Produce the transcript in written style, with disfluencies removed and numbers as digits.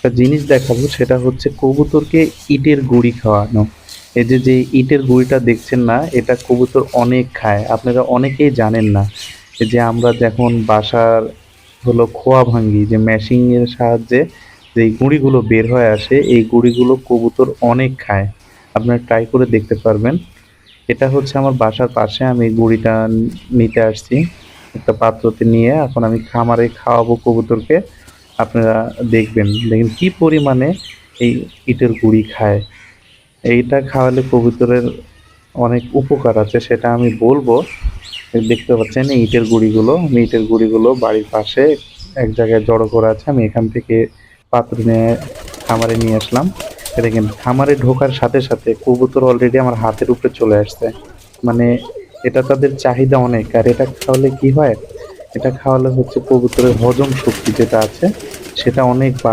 একটা জিনিস দেখাবো, সেটা হচ্ছে কবুতরকে ইটের গুঁড়ি খাওয়ানো। এই যে যে ইটের গুঁড়িটা দেখছেন না, এটা কবুতর অনেক খায়, আপনারা অনেকেই জানেন না। এই যে আমরা যখন বাসার হলো খোয়া ভাঙ্গি, যে মেশিং এর সাহায্যে যে গুঁড়িগুলো বের হয়ে আসে, এই গুঁড়িগুলো কবুতর অনেক খায়। আপনারা ট্রাই করে দেখতে পারবেন। এটা হচ্ছে আমার বাসার পাশে, আমি গুঁড়িটা নিতে আসছি একটা পাত্রতে নিয়ে, এখন আমি খামারে খাওয়াবো কবুতরকে। আপনারা দেখবেন, দেখেন কি পরিমাণে এই ইটের গুঁড়ি খায়। এইটা খাওয়ালে কবুতরের অনেক উপকার আছে, সেটা আমি বলবো। এই দেখতে পাচ্ছেন এই ইটের গুঁড়িগুলো, আমি ইটের গুঁড়িগুলো বাড়ির পাশে এক জায়গায় জড়ো করা আছে, আমি এখান থেকে পাত্র নিয়ে খামারে নিয়ে আসলাম। এ দেখেন খামারে ঢোকার সাথে সাথে কবুতর অলরেডি আমার হাতের উপরে চলে আসছে। মানে এটা তাদের চাহিদা অনেক। আর এটা খাওয়ালে কি হয়, এটা খাওয়ালে হচ্ছে কবুতরের হজম শক্তি যেটা আছে সেটা অনেক বাড়ে।